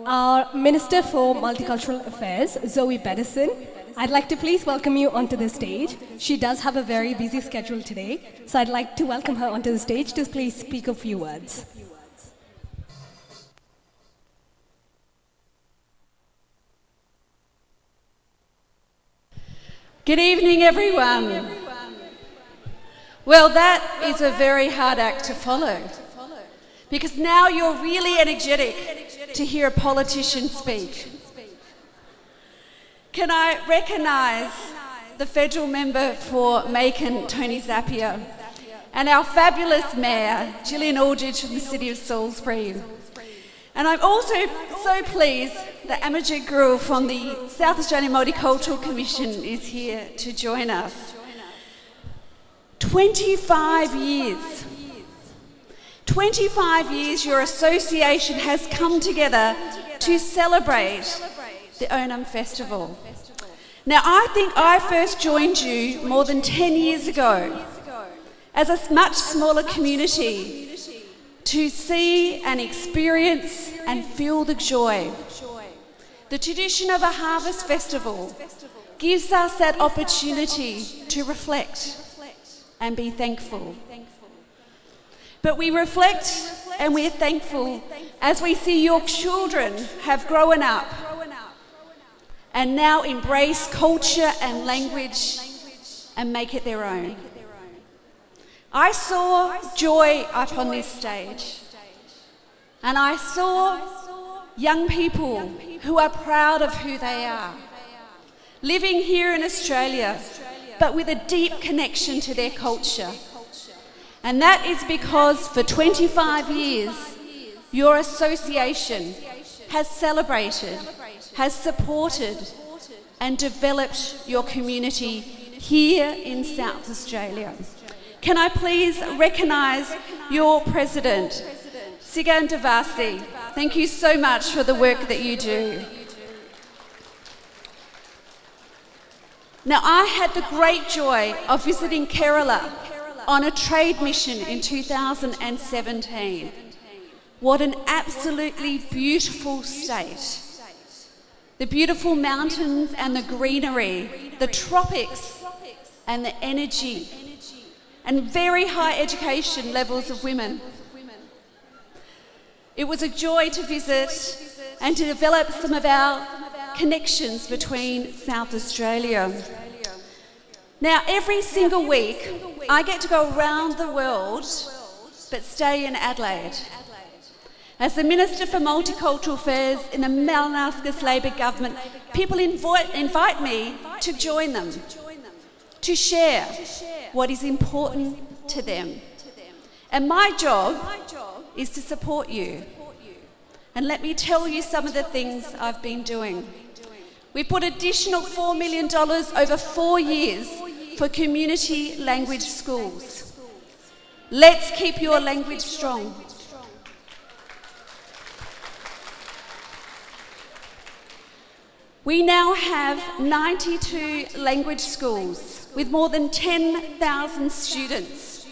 our Minister for Multicultural Affairs, Zoe Bedison. I'd like to please welcome you onto the stage. She does have a very busy schedule today, so I'd like to welcome her onto the stage to please speak a few words. Good evening, everyone. Well, that is a very hard act to follow, because now you're really energetic to hear a politician speak. Can I recognise the federal member for Macon, Tony Zappia, and our fabulous mayor, Gillian Aldridge from the City of Salisbury. And I'm also so pleased that Amajit Guru from the South Australian Multicultural Commission is here to join us. 25 years. 25 years your association has come together to celebrate the Onam Festival. Now, I think I first joined you more than 10 years ago as a much smaller community to see and experience and feel the joy. The tradition of a harvest festival gives us that opportunity to reflect and be thankful. But we reflect and we're thankful as we see your children have grown up and now embrace culture and language and make it their own. I saw joy up on this stage, and I saw young people who are proud of who they are, living here in Australia, but with a deep connection to their culture. And that is because for 25 years, your association has celebrated, has supported, and developed your community here in South Australia. Can I please recognise your president, Sigan Devasi. Thank you so much for the work that you do. Now, I had the great joy of visiting Kerala on a trade mission in 2017. What an absolutely beautiful state. The beautiful mountains and the greenery, the tropics and the energy, and very high education levels of women. It was a joy to visit and to develop some of our connections between South Australia. Now, every single week, I get to go around the world, but stay in Adelaide. As the Minister for Multicultural Affairs in the Malinauskas Labor government, people invite me to join them, to share what is important to them. And my job is to support you. And let me tell you some of the things I've been doing. We put additional $4 million over 4 years for community language schools. Let's keep your language strong. We now have 92 language schools with more than 10,000 students.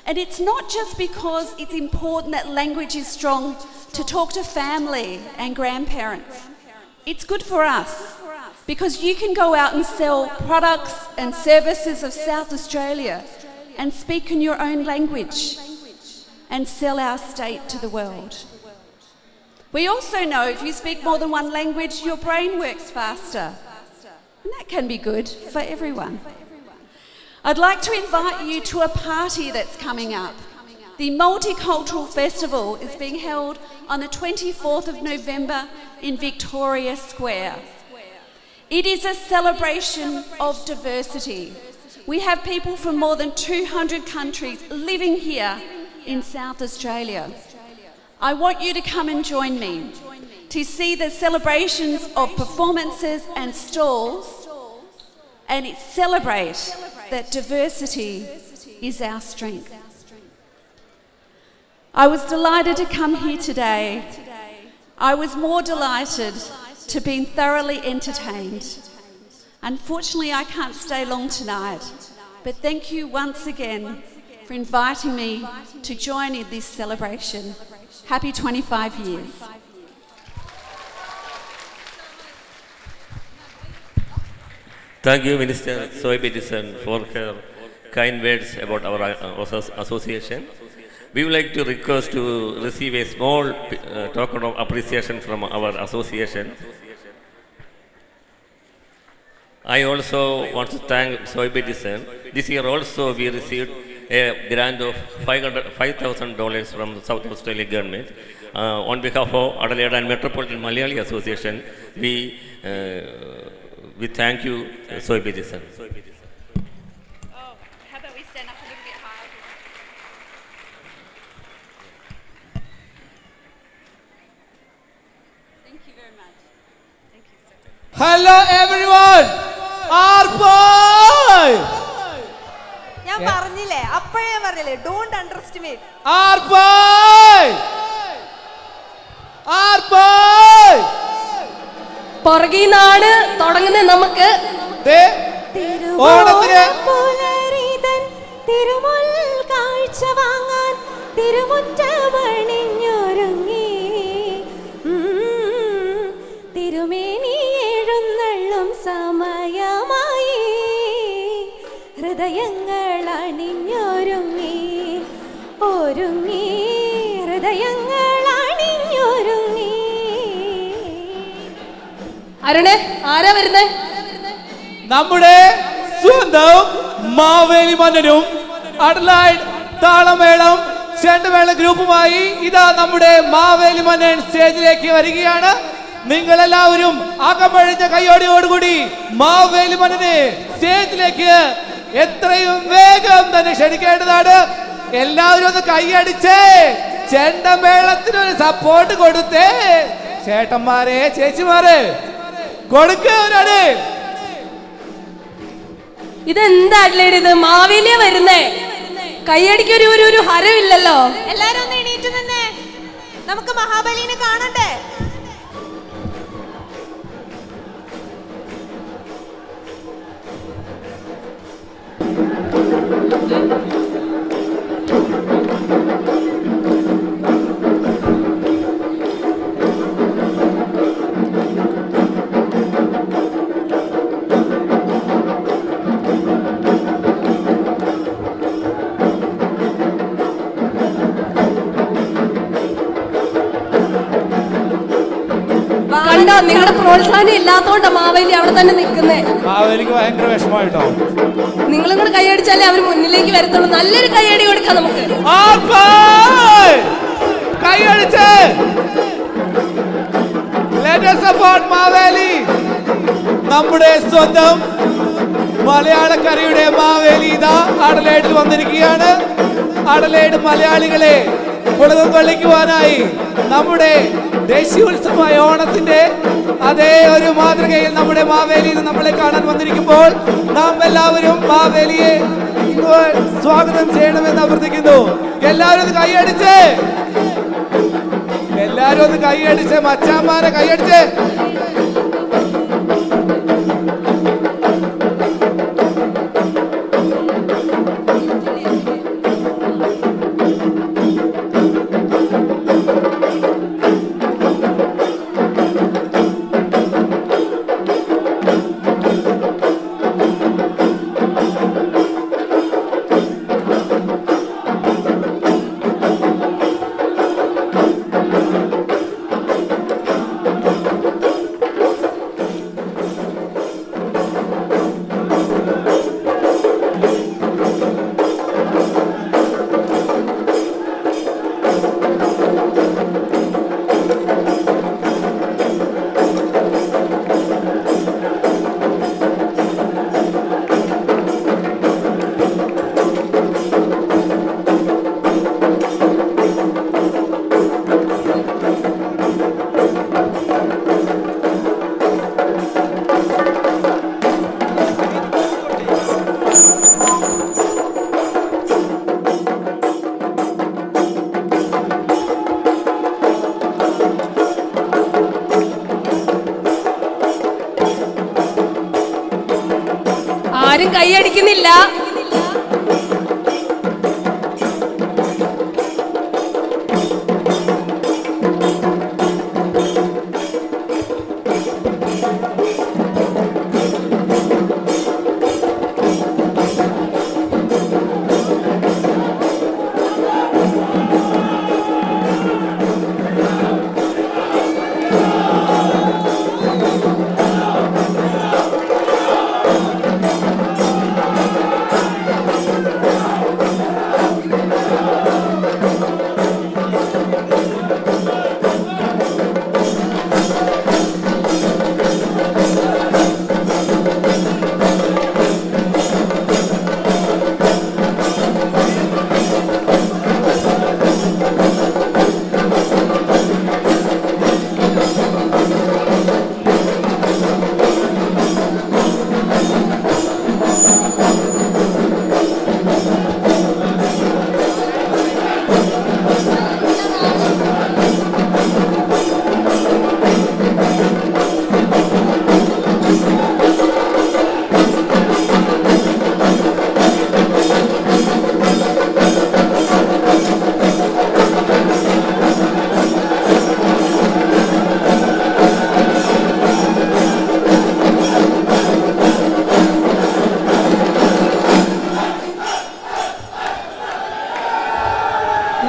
And it's not just because it's important that language is strong to talk to family and grandparents. It's good for us because you can go out and sell products and services of South Australia and speak in your own language and sell our state to the world. We also know if you speak more than one language, your brain works faster. And that can be good for everyone. I'd like to invite you to a party that's coming up. The Multicultural Festival is being held on the 24th of November in Victoria Square. It is a celebration of diversity. We have people from more than 200 countries living here in South Australia. I want you to come and join me to see the celebrations of performances and stalls, and celebrate that diversity is our strength. I was delighted to come here today. I was more delighted to be thoroughly entertained. Unfortunately, I can't stay long tonight, but thank you once again for inviting me to join in this celebration. Happy 25 years. Thank you, Minister Soy Peterson, for her kind words about our association. We would like to request to receive a small token of appreciation from our association. I also want to thank Soy Peterson. This year also we received a grant of $5,000 from the South Australia government. On behalf of Adelaide and Metropolitan Malayali Association, we thank you, Soy Peterson. Oh, how about we stand up a little bit higher? Thank you very much. Thank you so much. Hello everyone. Arboy. ഞാൻ പറഞ്ഞില്ലേ അപ്പോഴേ പറഞ്ഞില്ലേ don't അണ്ടർഎസ്റ്റിമേറ്റ് Arboy. Arboy. പുറകിന്നാണ് തുടങ്ങുന്നത് നമുക്ക്. ഓണത്തിന് തിരുമുൽ കാഴ്ച വാങ്ങാൻ തിരുമുറ്റമണിഞ്ഞൊരുങ്ങി തിരുമേനി എഴുന്നള്ളും സമയമായി ഹൃദയങ്ങൾ അണിഞ്ഞൊരുങ്ങി ഒരുങ്ങി ഹൃദയങ്ങൾ അണിഞ്ഞൊരുങ്ങി. അരുണേ, ആരാ വരുന്നേ? നമ്മുടെ സ്വന്തം മാവേലി മന്നനും അഡലൈഡ് താളമേളം ചെണ്ടമേള ഗ്രൂപ്പുമായി ഇതാ നമ്മുടെ മാവേലി മന്നൻ സ്റ്റേജിലേക്ക് വരികയാണ്. നിങ്ങളെല്ലാവരും അകമഴിഞ്ഞ കയ്യോടിയോടുകൂടി മാവേലി മന്നനെ സ്റ്റേജിലേക്ക് എത്രയും വേഗം തന്നെ ക്ഷണിക്കേണ്ടതാണ്. എല്ലാവരും ഒന്ന് കൈയടിച്ചേ, ചെണ്ടമേളത്തിനൊരു സപ്പോർട്ട് കൊടുത്തേ. ചേട്ടന്മാരെ ചേച്ചിമാരെ കൊടുക്കാനാണ്. ഇതെന്താ അഡ്ലൈഡ്, ഇത് മാവേലിയ വരുന്നേ? കൈയടിക്കൊരു ഒരു ഹരമില്ലല്ലോ. എല്ലാരും ഒന്ന് എണീറ്റ് നിന്നേ, നമുക്ക് മഹാബലിനെ കാണണ്ടേ? കണ്ടോ, നിങ്ങളുടെ പ്രോത്സാഹനം ഇല്ലാത്തോണ്ടാ മാവേലി അവിടെ തന്നെ നിൽക്കുന്നേ. മാവേലിക്ക് ഭയങ്കര വിഷമമായിട്ടോ. നിങ്ങളും കൂടെ കൈയടിച്ചാലേ അവർ മുന്നിലേക്ക് വരത്തുള്ളൂ. നല്ലൊരു കൈയടി കൊടുക്കാം നമുക്ക്. കൈയടിച്ച് മാവേലി, നമ്മുടെ സ്വന്തം മലയാളക്കരയുടെ മാവേലി ഇതാ അഡലൈഡിൽ വന്നിരിക്കുകയാണ്. അഡലൈഡ് മലയാളികളെ പുളകം കൊള്ളിക്കുവാനായി നമ്മുടെ ദേശീയോത്സവമായ ഓണത്തിന്റെ അതേ ഒരു മാതൃകയിൽ നമ്മുടെ മാവേലി നമ്മളെ കാണാൻ വന്നിരിക്കുമ്പോൾ നാം എല്ലാവരും മാവേലിയെ സ്വാഗതം ചെയ്യണമെന്ന് അഭ്യർത്ഥിക്കുന്നു. എല്ലാവരും ഒന്ന് കൈയടിച്ച്, എല്ലാരും ഒന്ന് കൈയടിച്ച്, മച്ചാന്മാരെ കൈയടിച്ച്. ആരും കൈയടിക്കുന്നില്ല.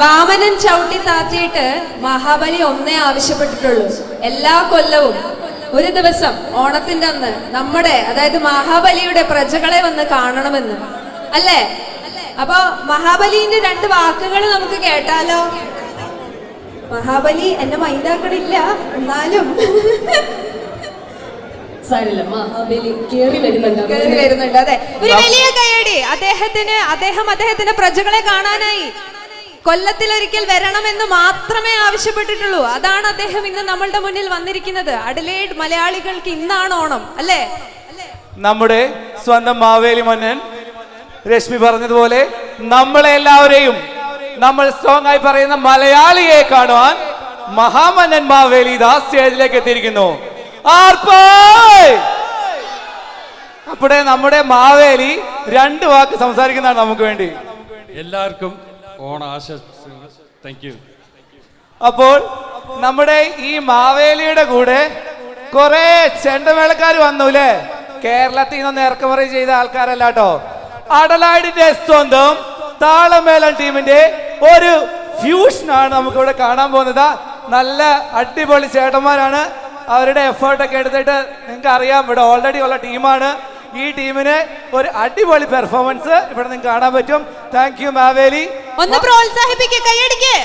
വാമനൻ ചവിട്ടി താത്തിയിട്ട് മഹാബലി ഒന്നേ ആവശ്യപ്പെട്ടിട്ടുള്ളൂ. എല്ലാ കൊല്ലവും ഒരു ദിവസം ഓണത്തിന്റെ അന്ന് നമ്മുടെ, അതായത് മഹാബലിയുടെ പ്രജകളെ വന്ന് കാണണമെന്ന്, അല്ലേ? അപ്പൊ മഹാബലിന്റെ 2 വാക്കുകൾ നമുക്ക് കേട്ടാലോ? മഹാബലി എന്നെ മൈൻഡാക്കണില്ല, എന്നാലും മഹാബലി കേറി വരുന്നുണ്ട്. അതെ, ഒരു വലിയ കയ്യടി അദ്ദേഹത്തിന്റെ പ്രജകളെ കാണാനായി കൊല്ലത്തിലൊരിക്കൽ വരണമെന്ന് മാത്രമേ ആവശ്യപ്പെട്ടിട്ടുള്ളൂ. അതാണ് അദ്ദേഹം ഇന്ന് നമ്മളുടെ മുന്നിൽ വന്നിരിക്കുന്നത്. അഡലേഡ് മലയാളികൾക്ക് ഇന്നാണ് ഓണം, അല്ലേ? നമ്മുടെ സ്വന്തം മാവേലി മന്നൻ രശ്മി പറഞ്ഞതുപോലെ നമ്മളെ എല്ലാവരെയും നമ്മൾ സ്ട്രോങ് ആയി പറയുന്ന മലയാളിയെ കാണുവാൻ മഹാമന്നൻ മാവേലി ഇതാ സ്റ്റേജിലേക്ക് എത്തിയിരിക്കുന്നു. അപ്പോഴേ നമ്മുടെ മാവേലി 2 വാക്ക് സംസാരിക്കുന്നതാണ് നമുക്ക് വേണ്ടി. എല്ലാവർക്കും ഓണാശംസകൾ. Thank you. അപ്പോൾ നമ്മുടെ ഈ മാവേലിയുടെ കൂടെ കുറെ ചെണ്ടമേളക്കാർ വന്നു അല്ലേ? കേരളത്തിൽ നിന്ന് ഇറക്കുമറി ചെയ്ത ആൾക്കാരല്ല കേട്ടോ. അഡലായിഡിന്റെ സ്വന്തം താളമേളം ടീമിന്റെ ഒരു ഫ്യൂഷനാണ് നമുക്കിവിടെ കാണാൻ പോകുന്നത്. നല്ല അടിപൊളി ചേട്ടന്മാരാണ്. അവരുടെ എഫേർട്ടൊക്കെ എടുത്തിട്ട് നിങ്ങൾക്ക് അറിയാം, ഇവിടെ ഓൾറെഡി ഉള്ള ടീമാണ്. ഈ ടീമിന് ഒരു അടിപൊളി പെർഫോമൻസ് ഇവിടെ നിങ്ങൾക്ക് കാണാൻ പറ്റും. Thank you Maveli. ഒന്ന് പ്രോത്സാഹിപ്പിക്കുക, കൈയടിക്ക്.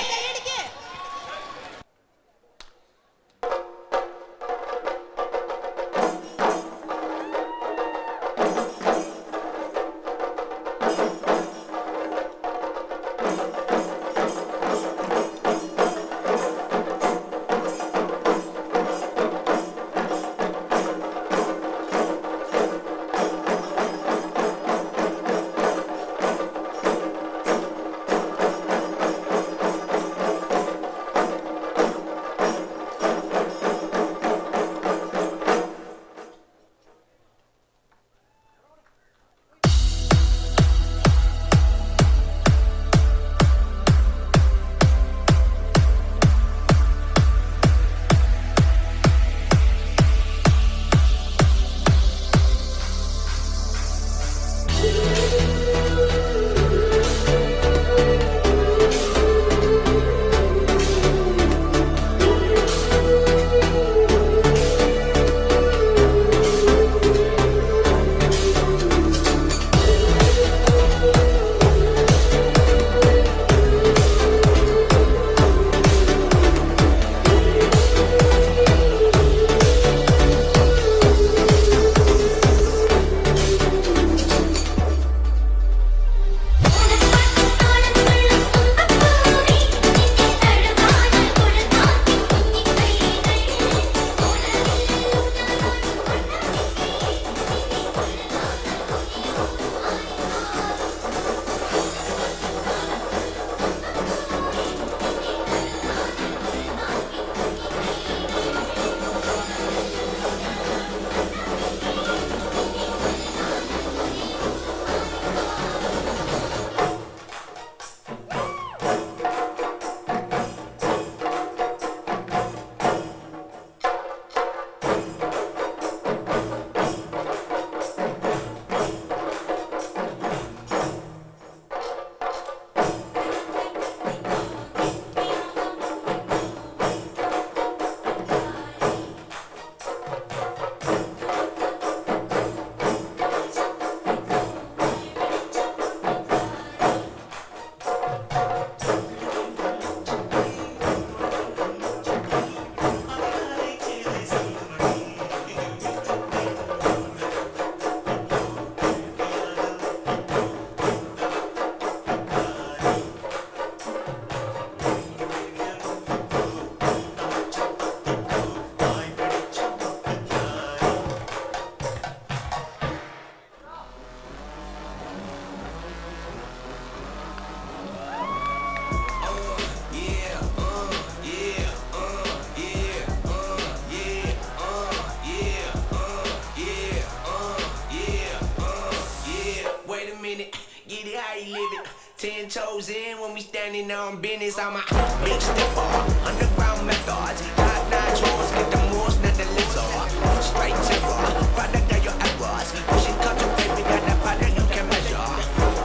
goes in when we standing on business. I'm a big stepper, underground methods. Not naturals, get the most, not the lizard. Straight terror, product of your errors. Pushing culture, baby, got that product you can measure.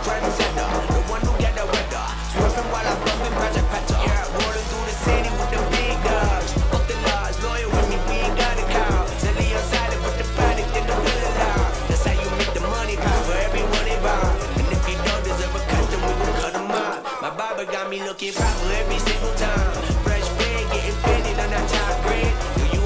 Trendsetter, the one who get the weather. Swerving while I'm bumping Project Petter. Yeah, rolling through the city with the big dogs. Fuck the laws, loyal with me, we ain't got a cow. Silly on silent, put the product in the will allow. That's how you make the money, pal, for everyone involved. And if you don't deserve a cut, then we gon' cut them out. My barber got me looking proper every single time. Fresh pig, getting fitted on that top grade. Do you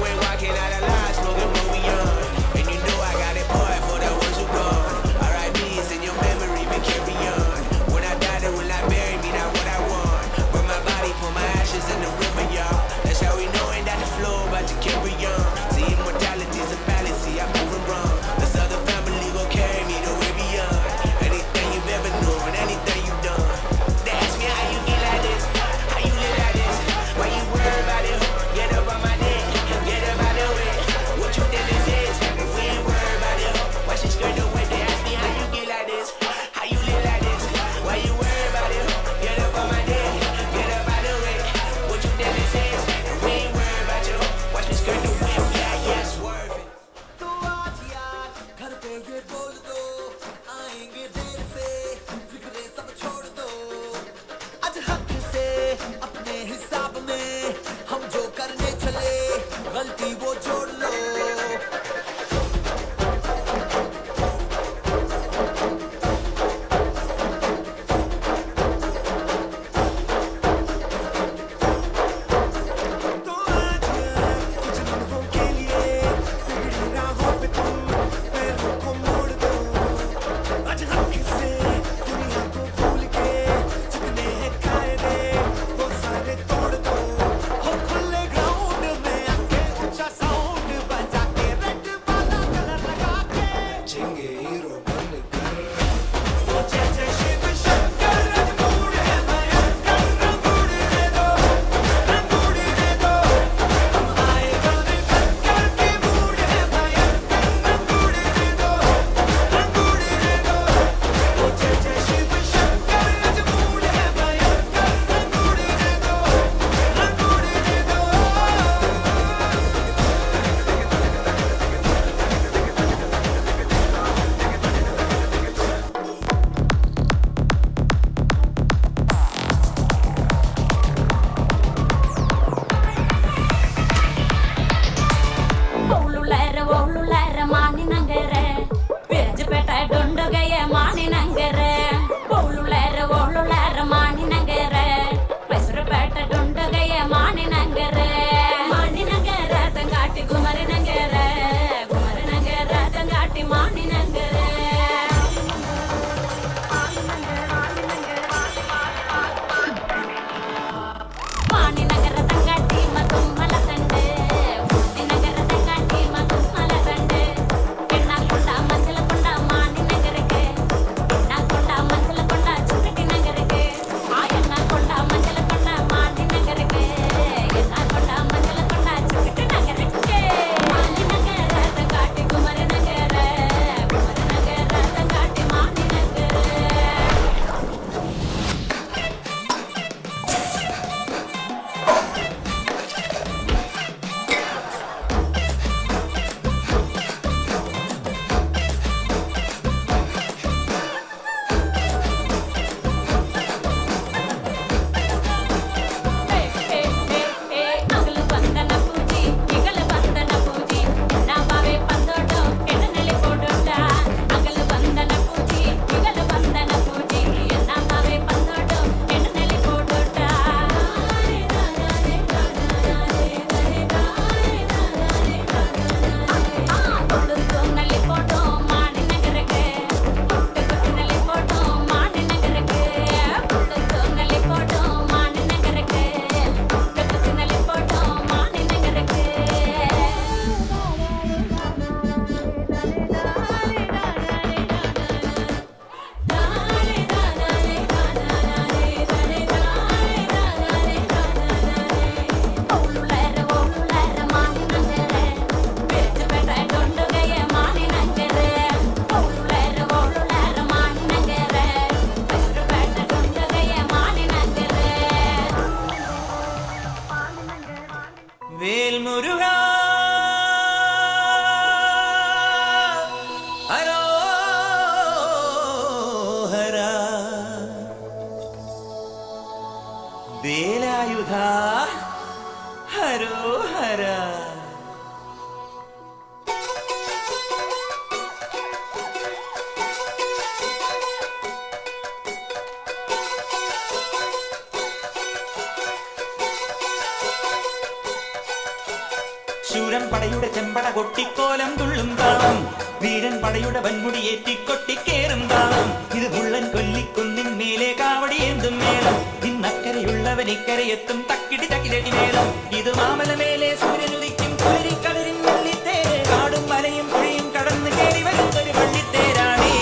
ചെമ്പട കൊട്ടിക്കോലം തുള്ളും താളം വീരൻ പടയുടെ വൻമുടിയേറ്റിക്കൊട്ടിക്കേറും താളം ഇത് മുള്ളൻ കൊല്ലിക്കുന്നിൻ മേലെ കാവടി എന്തും മേളം ഇന്നക്കരയുള്ളവൻ ഇക്കരയെത്തും തക്കിടി തക്കിലടി മേളം ഇത് മാമല മേലെ സൂര്യനുദിക്കും കുളിരിക്കടലിൻ വള്ളിത്തേര് കാടും മലയും പുഴയും കടന്ന് കേറി വരുന്നൊരു വള്ളിത്തേരാണി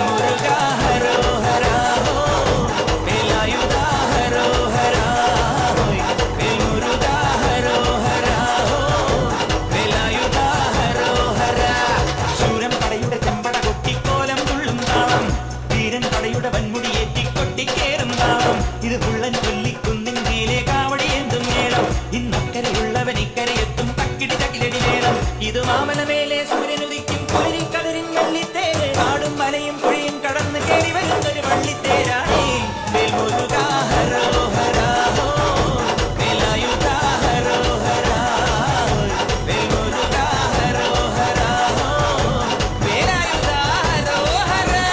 മുരുകാ ഹരോ ഹരാ ഹോ വേലായുധാ ഹരോ ഹരാ മുരുകാ ഹരോ ഹരാ ഹോ വേലായുധാ ഹരോ ഹരാ ശൂരൻ പടയുടെ ചെമ്പട കൊട്ടിക്കോലം തുള്ളും താളം വീരൻ പടയുടെ വൻമുടിയേറ്റിക്കൊട്ടിക്കേറും താളം ഇത് മുള്ളൻ കൊല്ലിക്കുന്നിൻ മേലെ കാവടി എന്തും മേളം ഇന്നക്കരയുള്ളവൻ ഇക്കരയെത്തും തക്കിടി തകിലടി മേളം ഇത് മാമല മേലെ സൂര്യനുദിക്കും കുളിരിക്കടലിൻ വള്ളിത്തേര് കാടും മലയും പുഴയും കടന്ന് കേറി വരുന്നൊരു വള്ളിത്തേരാണി മുരുകാ ഹരോ ഹരാ ഹോ വേലായുധാ ഹരോ ഹരാ മുരുകാ ഹരോ ഹരാ ഹോ വേലായുധാ ഹരോ ഹരാ.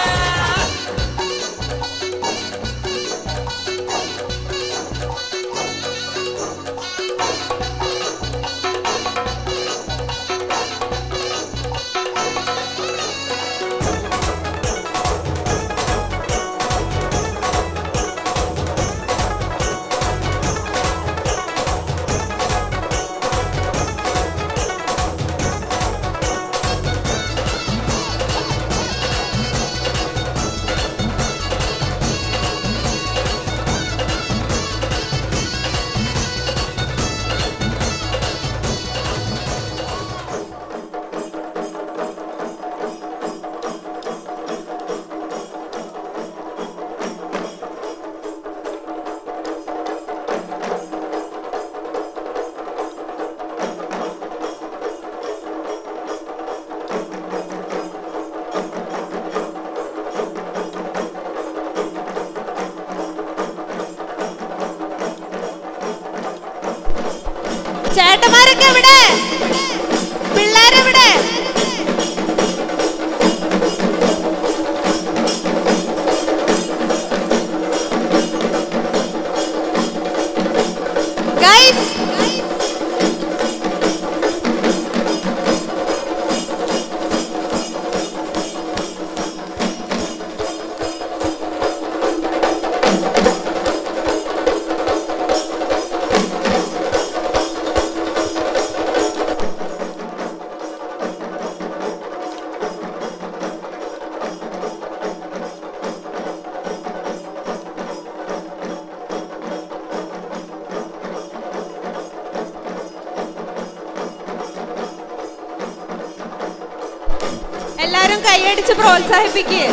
ചേട്ടന്മാരൊക്കെ എവിടെ? പിള്ളേരെവിടെ? ഗൈസ് എല്ലാരും കൈയടിച്ച് പ്രോത്സാഹിപ്പിക്കേ.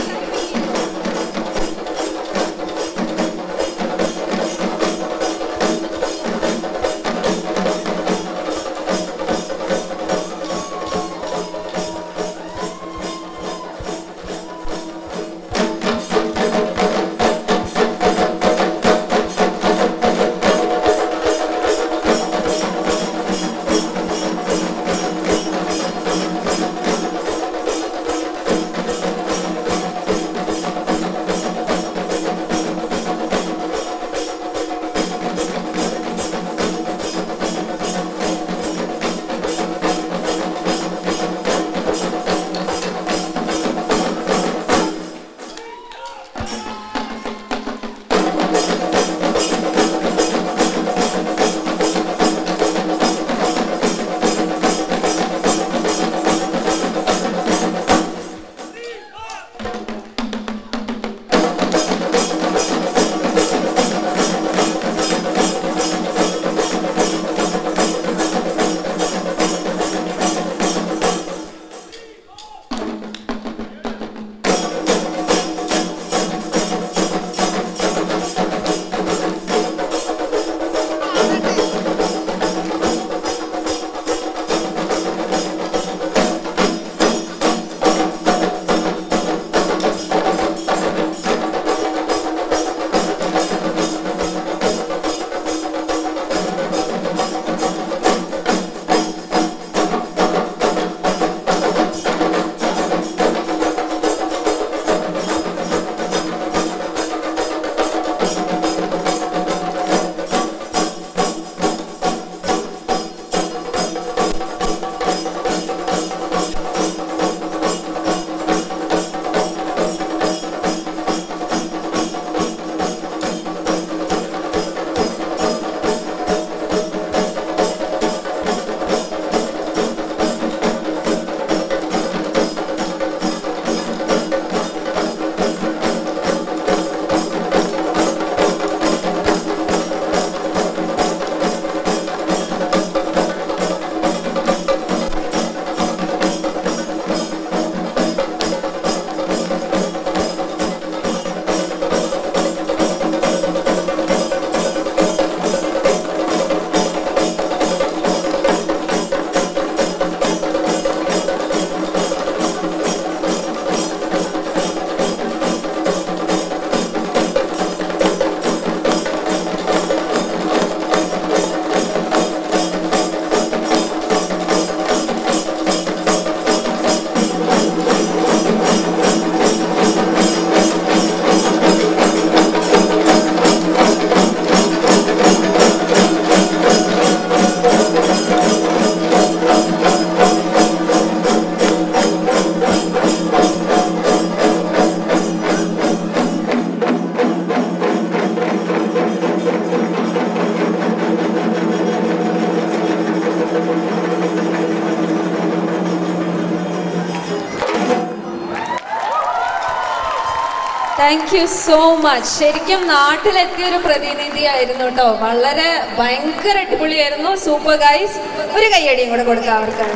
Thank you so much. ശരിക്കും നാട്ടിലെത്തിയ ഒരു പ്രതിനിധിയായിരുന്നു കേട്ടോ. വളരെ ഭയങ്കര അടിപൊളിയായിരുന്നു. Super guys. ഒരു കയ്യടിയും കൂടെ കൊടുക്കാം അവർക്ക്.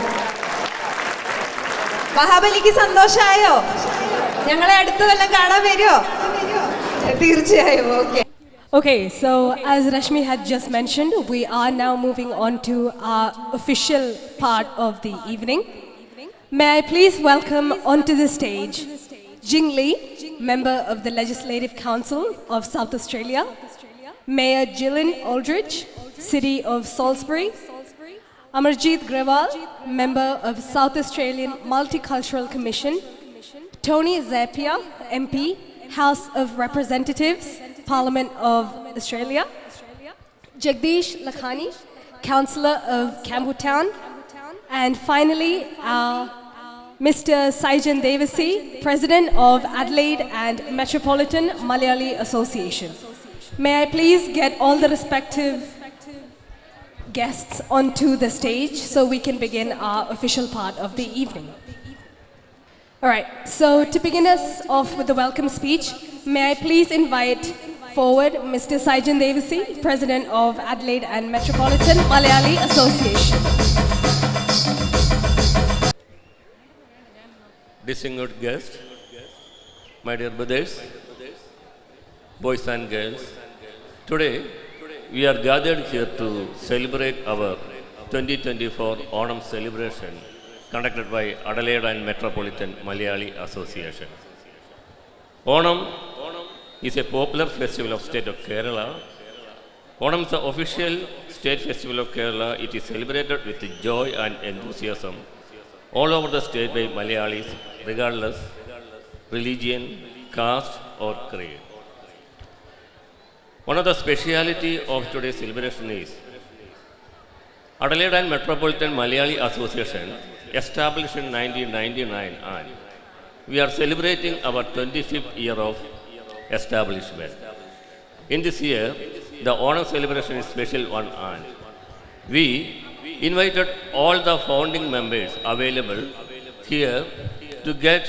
മഹാബലിക്ക് സന്തോഷമായോ? ഞങ്ങളെ അടുത്ത കൊല്ലം കാണാൻ വരുമോ? തീർച്ചയായും. Okay. Okay, so as Rashmi had just mentioned, we are now moving on to our official part of the evening. May I please welcome onto the stage Jing Lee, Member of the Legislative Council of South Australia, Mayor Gillian Aldridge, City of Salisbury, Amarjeet Grewal, Member of South Australian Multicultural Commission, Tony Zappia, MP, House of Representatives, Parliament of Australia, Jagdish Lakhani, Councillor of Campbelltown, and finally Mr. Saijan Devasi, President of Adelaide and Metropolitan Malayali Association. May I please get all the respective guests onto the stage so we can begin our official part of the evening. All right, so to begin us off with the welcome speech, may I please invite forward Mr. Saijan Devasi, President of Adelaide and Metropolitan Malayali Association. Distinguished guests, my dear brothers, boys and girls, today we are gathered here to celebrate our 2024 Onam celebration conducted by Adelaide and Metropolitan Malayali Association. Onam is a popular festival of state of Kerala. Onam is the official state festival of Kerala. It is celebrated with joy and enthusiasm all over the state by Malayalis, regardless religion, caste or creed. One of the speciality of today's celebration is Adelaide and Metropolitan Malayali Association, established in 1999, and we are celebrating our 25th year of establishment. In this year, the Onam celebration is special one, and we invited all the founding members available here to get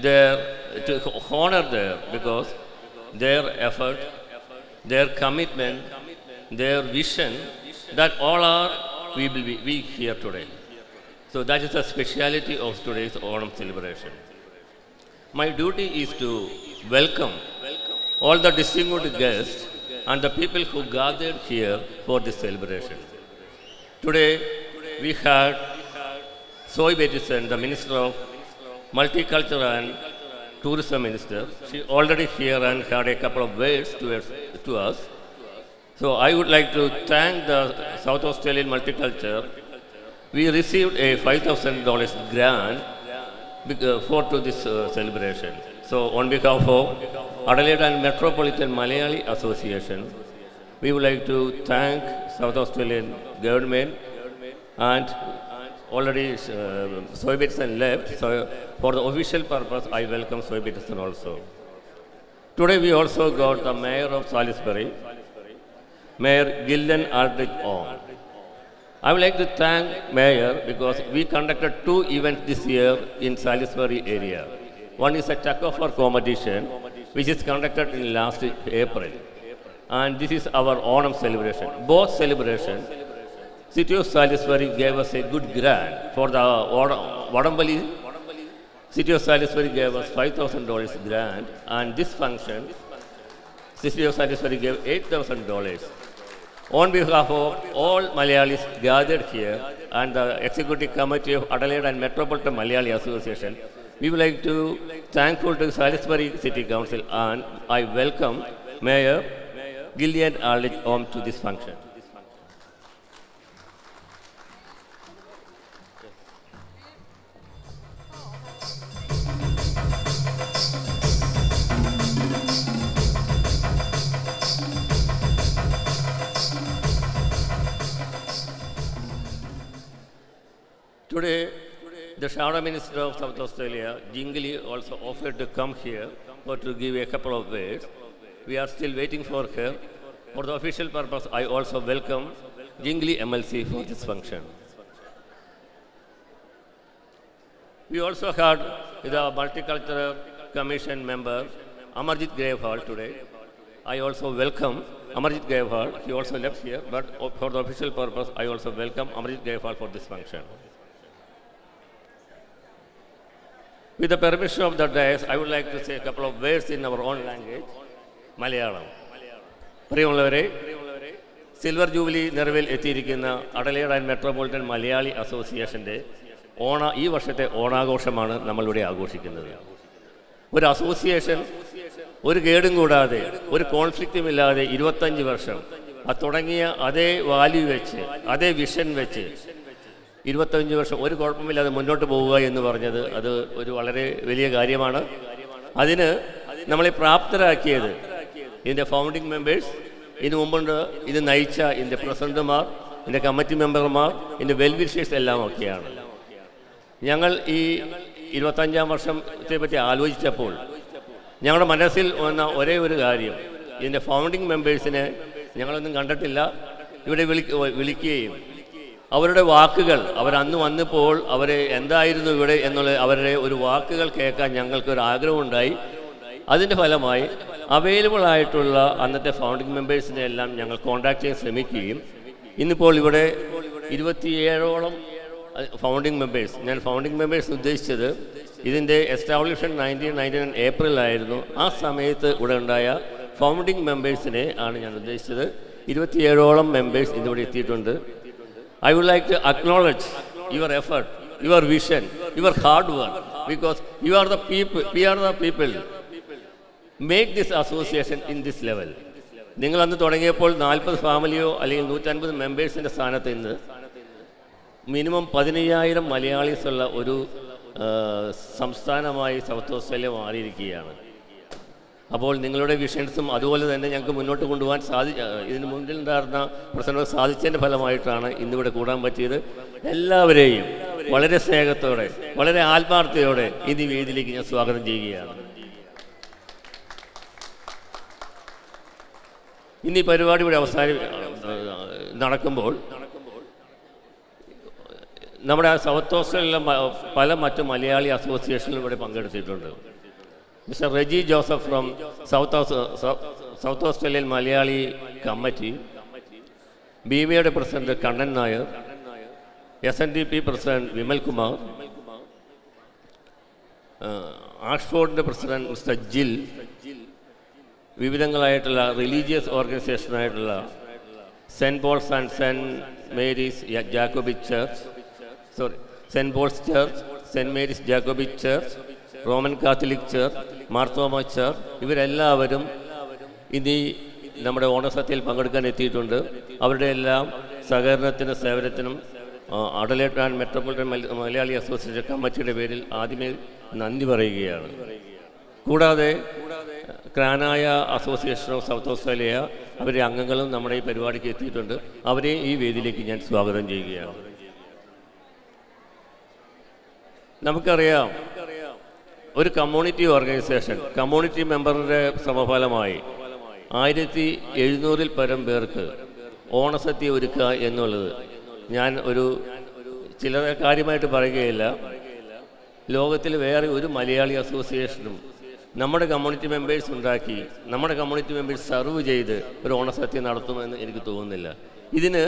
to honor them, because their effort, their commitment, their vision, that all are we here today. So that is the speciality of today's Onam celebration. My duty is to welcome all the distinguished guests and the people who gathered here for this celebration. Today we had Zoe Bettison, the Minister of Multicultural and Tourism Minister. She already here and had a couple of words to us. So I would like to thank the South Australian Multicultural. We received a $5,000 grant to this celebration. So on behalf of Adelaide and Metropolitan Malayali Association, we would like to thank South Australian government, and already Zoe Bettison left, so for the official purpose I welcome Zoe Bettison also. Today we also got the Mayor of Salisbury, Mayor Gillian Aldridge on. I would like to thank Mayor because we conducted 2 events this year in Salisbury area. One is a tug of war competition which is conducted in last April, and this is our Onam celebration. Both celebrations, City of Salisbury gave us a good grant for the Vadambali. City of Salisbury gave us $5,000 grant, and this function, City of Salisbury gave $8,000. On behalf of all Malayalis gathered here and the Executive Committee of Adelaide and Metropolitan Malayali Association, we would like to thankful to Salisbury City Council, and I welcome Mayor Gillian Aldridge on to this function. Today, the Shadow Minister of South Australia, Jing Lee, also offered to come here to give a couple of words. We are still waiting for her. For the official purpose, I also welcome Jing Lee MLC for this function. We also had the Multicultural Commission member Amarjit Grewal today. I also welcome Amarjit Grewal. He also left here, but for the official purpose, I also welcome Amarjit Grewal for this function. With the permission of the dais, I would like to say a couple of words in our own language, Malayalam. പ്രിയമുള്ളവരെ, silver jubilee നിറവിൽ എത്തിയിരിക്കുന്ന Adelaide and metropolitan Malayali അസോസിയേഷൻ്റെ ഈ വർഷത്തെ ഓണാഘോഷമാണ് നമ്മളിവിടെ ആഘോഷിക്കുന്നത്. ഒരു association ഒരു കേടും കൂടാതെ ഒരു കോൺഫ്ലിക്റ്റും ഇല്ലാതെ 25 വർഷം അത് തുടങ്ങിയ അതേ വാല്യൂ വെച്ച് അതേ വിഷൻ വെച്ച് 25 വർഷം ഒരു കുഴപ്പമില്ലാതെ മുന്നോട്ട് പോവുക എന്ന് പറഞ്ഞത് അത് ഒരു വളരെ വലിയ കാര്യമാണ്. അതിന് നമ്മളെ പ്രാപ്തരാക്കിയത് ഇതിൻ്റെ ഫൗണ്ടിങ് മെമ്പേഴ്സ്, ഇതിനു മുമ്പുണ്ട് ഇത് നയിച്ച ഇതിൻ്റെ പ്രസിഡന്റുമാർ, ഇതിൻ്റെ കമ്മിറ്റി മെമ്പർമാർ, ഇതിൻ്റെ വെൽവിഷേഴ്സ് എല്ലാം ഒക്കെയാണ്. ഞങ്ങൾ ഈ 25-ാം വർഷത്തെ പറ്റി ആലോചിച്ചപ്പോൾ ഞങ്ങളുടെ മനസ്സിൽ വന്ന ഒരേ ഒരു കാര്യം, ഇതിൻ്റെ ഫൗണ്ടിങ് മെമ്പേഴ്സിനെ ഞങ്ങളൊന്നും കണ്ടിട്ടില്ല. ഇവിടെ വിളിക്കുകയും അവരുടെ വാക്കുകൾ അവരന്ന് വന്നപ്പോൾ അവരെ എന്തായിരുന്നു ഇവിടെ എന്നുള്ള അവരുടെ ഒരു വാക്കുകൾ കേൾക്കാൻ ഞങ്ങൾക്കൊരു ആഗ്രഹമുണ്ടായി. അതിൻ്റെ ഫലമായി അവൈലബിൾ ആയിട്ടുള്ള അന്നത്തെ ഫൗണ്ടിങ് മെമ്പേഴ്സിനെ എല്ലാം ഞങ്ങൾ കോൺടാക്ട് ചെയ്യാൻ ശ്രമിക്കുകയും ഇന്നിപ്പോൾ ഇവിടെ 27ഓളം ഫൗണ്ടിങ് മെമ്പേഴ്സ്, ഞാൻ ഫൗണ്ടിങ് മെമ്പേഴ്സ് ഉദ്ദേശിച്ചത് ഇതിൻ്റെ എസ്റ്റാബ്ലിഷ്മെൻറ്റ് 1999 ഏപ്രിലായിരുന്നു. ആ സമയത്ത് ഇവിടെ ഉണ്ടായ ഫൗണ്ടിങ് മെമ്പേഴ്സിനെ ആണ് ഞാൻ ഉദ്ദേശിച്ചത്. 27ഓളം മെമ്പേഴ്സ് ഇന്നിവിടെ എത്തിയിട്ടുണ്ട്. I would like to acknowledge your effort, your vision, your hard work, because you are the people, we are the people. Make this association in this level. നിങ്ങൾ അന്ന് തുടങ്ങിയപ്പോൾ 40 ഫാമിലിയോ അല്ലെങ്കിൽ 150 മെമ്പേഴ്സിൻ്റെ സ്ഥാനത്ത് ഇന്ന് മിനിമം 15,000 മലയാളീസുള്ള ഒരു സംസ്ഥാനമായി സൗത്ത് ഓസ്ട്രേലിയ മാറിയിരിക്കുകയാണ്. അപ്പോൾ നിങ്ങളുടെ വിഷൻസും അതുപോലെ തന്നെ ഞങ്ങൾക്ക് മുന്നോട്ട് കൊണ്ടുപോകാൻ ഇതിന് മുന്നിൽ ഉണ്ടായിരുന്ന പ്രശ്നങ്ങൾ സാധിച്ചതിൻ്റെ ഫലമായിട്ടാണ് ഇന്നിവിടെ കൂടാൻ പറ്റിയത്. എല്ലാവരെയും വളരെ സ്നേഹത്തോടെ വളരെ ആത്മാർത്ഥതയോടെ ഈ വേദിയിലേക്ക് ഞാൻ സ്വാഗതം ചെയ്യുകയാണ്. ഇന്ന് ഈ പരിപാടി ഇവിടെ നടക്കുമ്പോൾ നമ്മുടെ സൗത്ത് ഓസ്ട്രേലിയയിലെ പല മറ്റു മലയാളി അസോസിയേഷനിലും ഇവിടെ പങ്കെടുത്തിട്ടുണ്ട്. Mister Reji Joseph from South Australian Malayali committee, BVയുടെ president Kannan Nair, SNDP president Vimal Kumar, ആക്സ്ഫോർഡിൻ്റെ പ്രസിഡന്റ് മിസ്റ്റർ ജിൽ, വിവിധങ്ങളായിട്ടുള്ള റിലീജിയസ് ഓർഗനൈസേഷനായിട്ടുള്ള saint Paul's and saint Mary's Jacobite church, saint Paul's church, saint Mary's Jacobite church, Roman Catholic church, Marthoma church, ഇവരെല്ലാവരും ഇനി നമ്മുടെ ഓണസദ്യയിൽ പങ്കെടുക്കാൻ എത്തിയിട്ടുണ്ട്. അവരുടെ എല്ലാം സഹകരണത്തിനും സേവനത്തിനും Adelaide and metropolitan Malayali association കമ്മിറ്റിയുടെ പേരിൽ ആദ്യമേ നന്ദി പറയുകയാണ്. കൂടാതെ ക്രാനായ അസോസിയേഷൻ ഓഫ് സൗത്ത് ഓസ്ട്രേലിയ അവരുടെ അംഗങ്ങളും നമ്മുടെ ഈ പരിപാടിക്ക് എത്തിയിട്ടുണ്ട്. അവരെ ഈ വേദിയിലേക്ക് ഞാൻ സ്വാഗതം ചെയ്യുകയാണ്. നമുക്കറിയാം, ഒരു കമ്മ്യൂണിറ്റി ഓർഗനൈസേഷൻ കമ്മ്യൂണിറ്റി മെമ്പറിൻ്റെ ശ്രമഫലമായി 1700-ൽ പരം പേർക്ക് ഓണസദ്യ ഒരുക്കുക എന്നുള്ളത് ഞാൻ ചിലരെ കാര്യമായിട്ട് പറയുകയില്ല. ലോകത്തിൽ വേറെ ഒരു മലയാളി അസോസിയേഷനും നമ്മുടെ കമ്മ്യൂണിറ്റി മെമ്പേഴ്സ് ഉണ്ടാക്കി നമ്മുടെ കമ്മ്യൂണിറ്റി മെമ്പേഴ്സ് സർവ് ചെയ്ത് ഒരു ഓണസദ്യ നടത്തുമെന്ന് എനിക്ക് തോന്നുന്നില്ല. ഇതിന്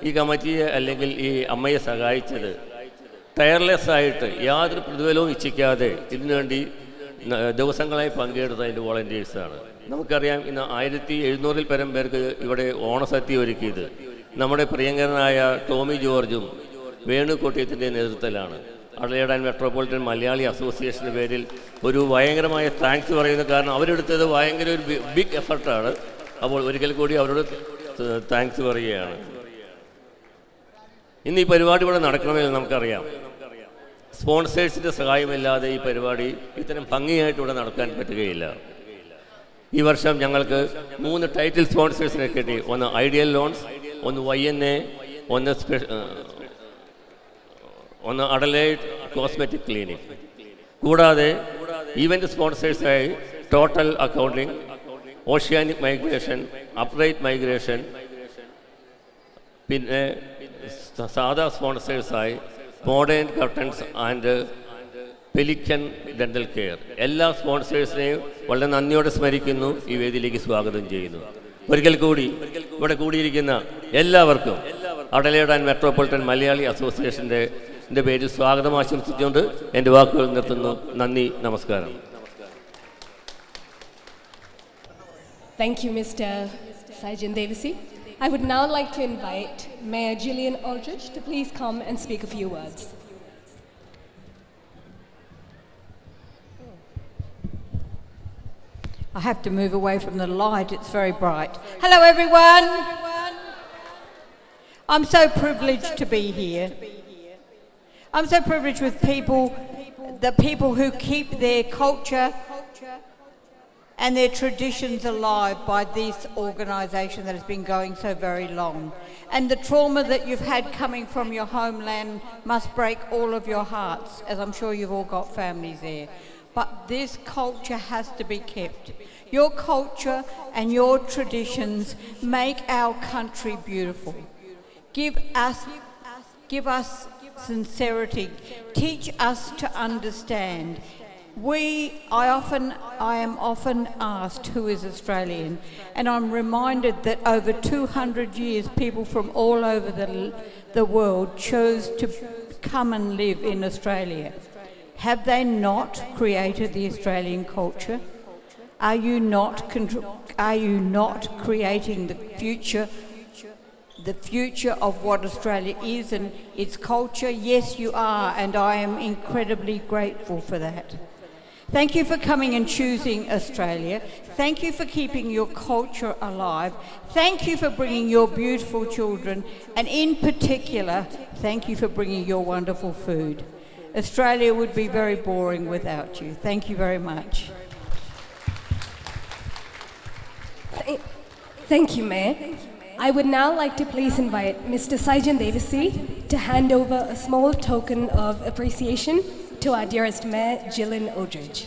ഈ കമ്മിറ്റിയെ അല്ലെങ്കിൽ ഈ അമ്മയെ സഹായിച്ചത് ടയർലെസ് ആയിട്ട് യാതൊരു പ്രതിഫലവും ഇച്ഛിക്കാതെ ഇതിനുവേണ്ടി ദിവസങ്ങളായി പങ്കെടുത്ത അതിൻ്റെ വോളണ്ടിയേഴ്സാണ്. നമുക്കറിയാം, ഇന്ന് 1700-ൽ പരം പേർക്ക് ഇവിടെ ഓണസദ്യ ഒരുക്കിയത് നമ്മുടെ പ്രിയങ്കരനായ ടോമി ജോർജും വേണു കോട്ടയത്തിൻ്റെ നേതൃത്വത്തിലാണ്. അഡലേഡ് ആൻഡ് മെട്രോപൊളിറ്റൻ മലയാളി അസോസിയേഷൻ്റെ പേരിൽ ഒരു ഭയങ്കരമായ താങ്ക്സ് പറയുന്നു. കാരണം അവരെടുത്തത് ഭയങ്കര ഒരു ബിഗ് എഫർട്ടാണ്. അപ്പോൾ ഒരിക്കൽ കൂടി അവരോട് താങ്ക്സ് പറയുകയാണ്. ഇന്ന് ഈ പരിപാടി ഇവിടെ നടക്കണമെന്ന് നമുക്കറിയാം, സ്പോൺസേഴ്സിൻ്റെ സഹായമില്ലാതെ ഈ പരിപാടി ഇത്തരം ഭംഗിയായിട്ട് ഇവിടെ നടക്കാൻ പറ്റുകയില്ല. ഈ വർഷം ഞങ്ങൾക്ക് 3 ടൈറ്റിൽ സ്പോൺസേഴ്സിനെ കിട്ടി. ഒന്ന് ഐഡിയൽ ലോൺസ്, ഒന്ന് YNA, ഒന്ന് അഡലേഡ് കോസ്മെറ്റിക് ക്ലിനിക്. കൂടാതെ ഈവൻറ്റ് സ്പോൺസേഴ്സായി total accounting, oceanic migration, upright migration, പിന്നെ സാധാ സ്പോൺസേഴ്സായി modern curtains and pelican dental care. എല്ലാ സ്പോൺസേഴ്സിനെയും വളരെ നന്ദിയോടെ സ്മരിക്കുന്നു, ഈ വേദിയിലേക്ക് സ്വാഗതം ചെയ്യുന്നു. ഒരിക്കൽ കൂടി ഇവിടെ കൂടിയിരിക്കുന്ന എല്ലാവർക്കും അഡലേഡ് ആൻഡ് മെട്രോപൊളിറ്റൻ മലയാളി അസോസിയേഷൻ്റെ പേരിൽ സ്വാഗതം ആശംസിച്ചുകൊണ്ട് എൻ്റെ വാക്കുകൾ നിർത്തുന്നു. നന്ദി, നമസ്കാരം. Thank you, Mr. Sajan Devasi. I would now like to invite Mayor Gillian Aldridge to please come and speak a few words. I have to move away from the light, it's very bright. Hello everyone. I'm so privileged to be here. I'm so privileged with the people who keep their culture and their traditions alive by this organisation that has been going so very long. And the trauma that you've had coming from your homeland must break all of your hearts, as I'm sure you've all got families there. But this culture has to be kept. Your culture and your traditions make our country beautiful. Give us sincerity. Teach us to understand. I am often asked who is Australian, and I'm reminded that over 200 years people from all over the world chose to come and live in Australia. Have they not created the Australian culture? Are you not creating the future of what Australia is and its culture? Yes, you are, and I am incredibly grateful for that. Thank you for coming and choosing Australia. Thank you for keeping your culture alive. Thank you for bringing your beautiful children, and in particular, thank you for bringing your wonderful food. Australia would be very boring without you. Thank you very much. Thank you, Mayor. I would now like to please invite Mr. Sajan Devasi to hand over a small token of appreciation to our dearest Mayor, Gillian Aldridge.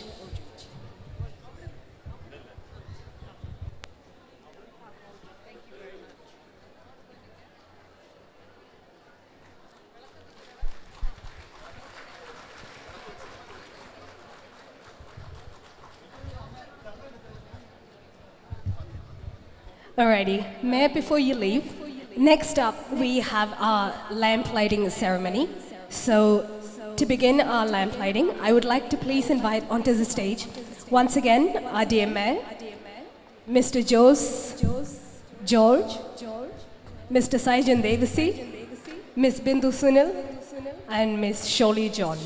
Alrighty, Mayor, before you leave, next up we have our lamp lighting ceremony. So, to begin our lamp lighting, I would like to please invite onto the stage, once again, our dear Mayor, Mr. George, Mr. Sajan Devasi, Ms. Bindu Sunil, and Ms. Sholi John.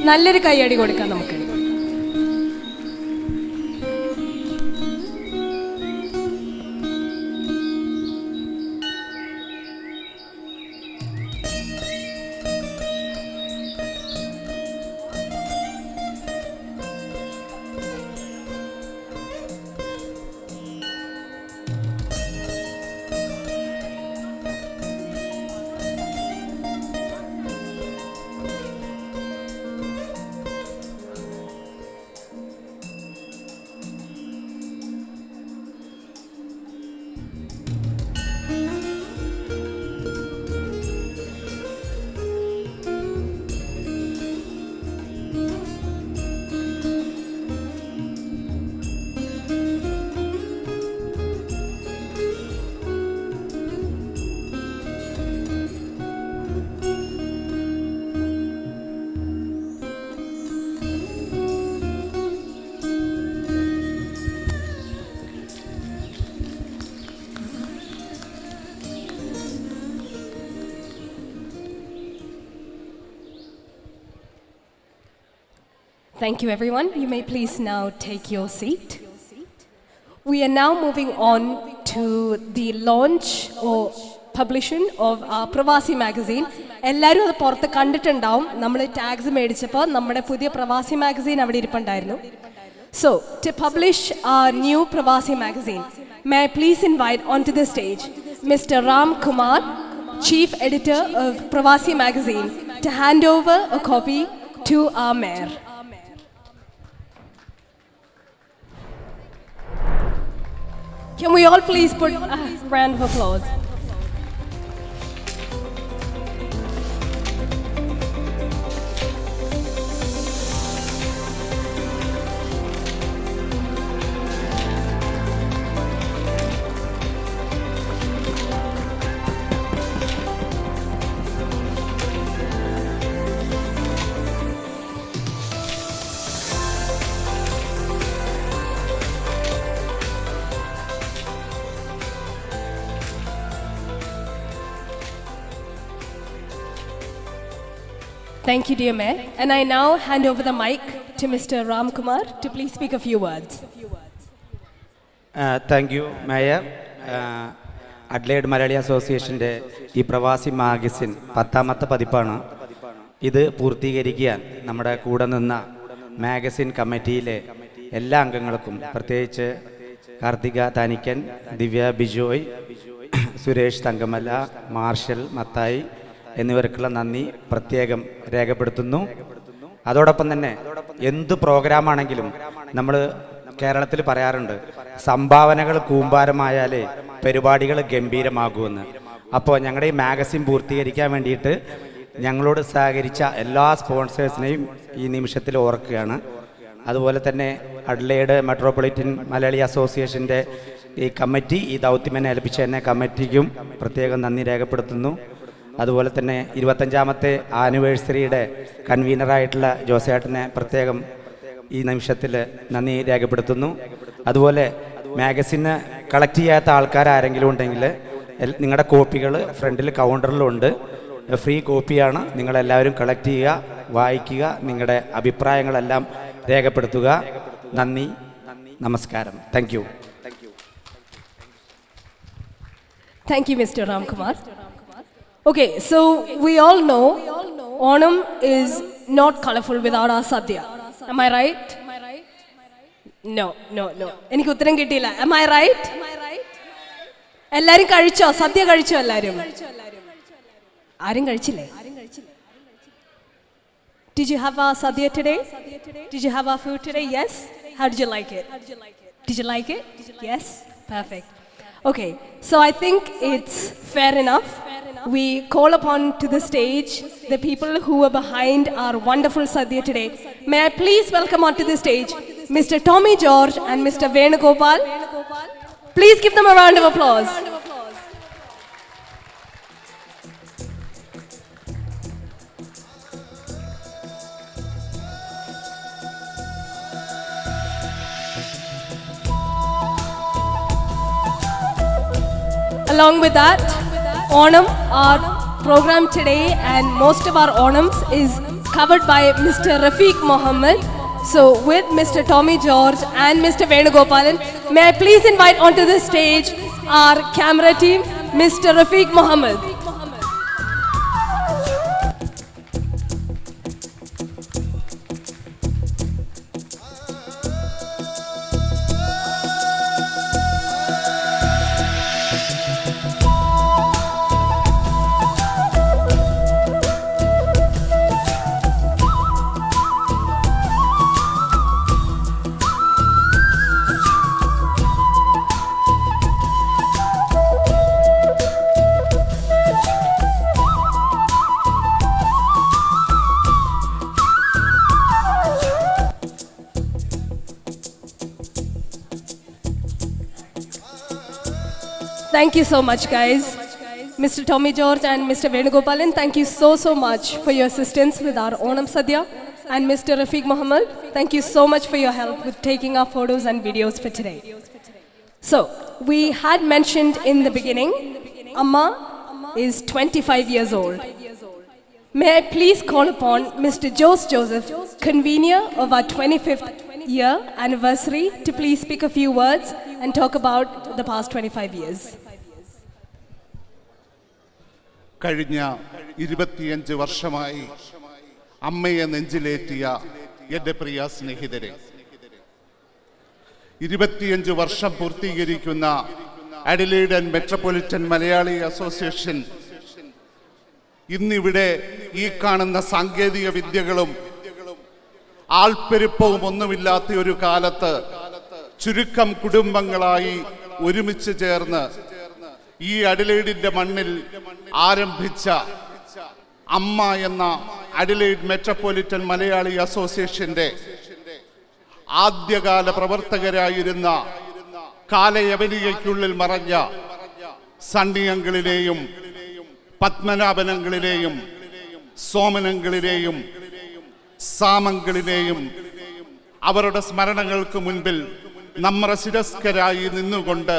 നല്ലൊരു കൈയടി കൊടുക്കാം നമുക്ക്. Thank you, everyone. You may please now take your seat. We are now moving on to the launch or publishing of our Pravasi magazine. എല്ലാവരും അത് പുറത്ത് കണ്ടിട്ടുണ്ടാവും. നമ്മൾ tags മേടിച്ചപ്പോൾ നമ്മുടെ പുതിയ പ്രവാസി മാഗസീൻ അവിടെ ഇരിപ്പുണ്ടായിരുന്നു. So, to publish our new Pravasi magazine, may I please invite onto the stage Mr. Ram Kumar, Chief Editor of Pravasi magazine, to hand over a copy to our mayor. Can we all please put a round of applause? Thank you, dear Mayor. And I now hand over the mic to Mr. Ram Kumar to please speak a few words. Thank you, Mayor. Adelaide Malayali അസോസിയേഷൻ്റെ ഈ പ്രവാസി magazine 10ാമത്തെ പതിപ്പാണ്. ഇത് പൂർത്തീകരിക്കാൻ നമ്മുടെ കൂടെ നിന്ന magazine കമ്മിറ്റിയിലെ എല്ലാ അംഗങ്ങൾക്കും, പ്രത്യേകിച്ച് കാർത്തിക താനിക്കൻ, ദിവ്യ ബിജോയ്, സുരേഷ് തങ്കമല, മാർഷൽ മത്തായി എന്നിവർക്കുള്ള നന്ദി പ്രത്യേകം രേഖപ്പെടുത്തുന്നു. അതോടൊപ്പം തന്നെ എന്ത് പ്രോഗ്രാമാണെങ്കിലും നമ്മൾ കേരളത്തിൽ പറയാറുണ്ട്, സംഭാവനകൾ കൂമ്പാരമായാലേ പരിപാടികൾ ഗംഭീരമാകുമെന്ന്. അപ്പോൾ ഞങ്ങളുടെ ഈ മാഗസിൻ പൂർത്തീകരിക്കാൻ വേണ്ടിയിട്ട് ഞങ്ങളോട് സഹകരിച്ച എല്ലാ സ്പോൺസേഴ്സിനെയും ഈ നിമിഷത്തിൽ ഓർക്കുകയാണ്. അതുപോലെ തന്നെ അഡ്ലേഡ് മെട്രോപൊളിറ്റൻ മലയാളി അസോസിയേഷൻ്റെ ഈ കമ്മിറ്റി, ഈ ദൗത്യമെന്നെ ഏൽപ്പിച്ച എന്നെ കമ്മിറ്റിക്കും പ്രത്യേകം നന്ദി രേഖപ്പെടുത്തുന്നു. അതുപോലെ തന്നെ 25ാമത്തെ ആനിവേഴ്സറിയുടെ കൺവീനറായിട്ടുള്ള ജോസേട്ടനെ പ്രത്യേകം ഈ നിമിഷത്തിൽ നന്ദി രേഖപ്പെടുത്തുന്നു. അതുപോലെ മാഗസിന് കളക്ട് ചെയ്യാത്ത ആൾക്കാരാരെങ്കിലും ഉണ്ടെങ്കിൽ നിങ്ങളുടെ കോപ്പികൾ ഫ്രണ്ടിൽ കൗണ്ടറിലുണ്ട്. ഫ്രീ കോപ്പിയാണ്. നിങ്ങളെല്ലാവരും കളക്ട് ചെയ്യുക, വായിക്കുക, നിങ്ങളുടെ അഭിപ്രായങ്ങളെല്ലാം രേഖപ്പെടുത്തുക. നന്ദി, നമസ്കാരം. Thank you. Thank you, Mr. Ram Kumar. Okay, so we all know Onam is not colorful without our sadhya. Am I right? No. എനിക്ക് ഉത്തരം കിട്ടിയില്ല. Am I right? എല്ലാരും കഴിച്ചോ? സദ്യ കഴിച്ചോ എല്ലാരും? ആരും കഴിച്ചില്ലേ? Did you have our sadhya today? Did you have our food today? Yes? How did you like it? Did you like it? Yes? Perfect. Okay, so I think it's fair enough. We call upon to the stage the people who are behind our wonderful sadhya today. May I please welcome onto the stage Mr. Tommy George and Mr. Venugopal. Please give them a round of applause. Along with that, Onam, our program today and most of our Onams is covered by Mr. Rafiq Mohammed. So with Mr. Tommy George and Mr. Venugopalan, may I please invite onto the stage our camera team, Mr. Rafiq Mohammed. Thank you so much, guys. Mr. Tommy George and Mr. Venugopalan, thank you so much for your assistance with our Onam Sadhya. And Mr. Rafiq Mohammed, thank you so much for your help with taking our photos and videos for today. So, we had mentioned in the beginning, Amma is 25 years old. May I please call upon Mr. Joseph, convener of our 25th year anniversary, to please speak a few words and talk about the past 25 years. കഴിഞ്ഞ 25 വർഷമായി അമ്മയെ നെഞ്ചിലേറ്റിയ എൻ്റെ പ്രിയ സ്നേഹിതരെ, 25 വർഷം പൂർത്തീകരിക്കുന്ന അഡിലെയ്ഡ് and metropolitan Malayali association ഇന്നിവിടെ ഈ കാണുന്ന സാങ്കേതിക വിദ്യകളും ആൾപ്പെരുപ്പവും ഒന്നുമില്ലാത്ത ഒരു കാലത്ത് ചുരുക്കം കുടുംബങ്ങളായി ഒരുമിച്ച് ചേർന്ന് ഈ അഡിലെയ്ഡിന്റെ മണ്ണിൽ ആരംഭിച്ച അമ്മ എന്ന അഡിലെയ്ഡ് മെട്രോപൊളിറ്റൻ മലയാളി അസോസിയേഷന്റെ ആദ്യകാല പ്രവർത്തകരായിരുന്ന കാലയവനികയ്ക്കുള്ളിൽ മറഞ്ഞ സണ്ണിയങ്ങളിലെയും പത്മനാഭനങ്ങളിലെയും സോമനങ്ങളിലെയും സാമങ്ങളിലെയും അവരുടെ സ്മരണകൾക്ക് മുൻപിൽ നമ്മുടെ ശിരസ്കരായി നിന്നുകൊണ്ട്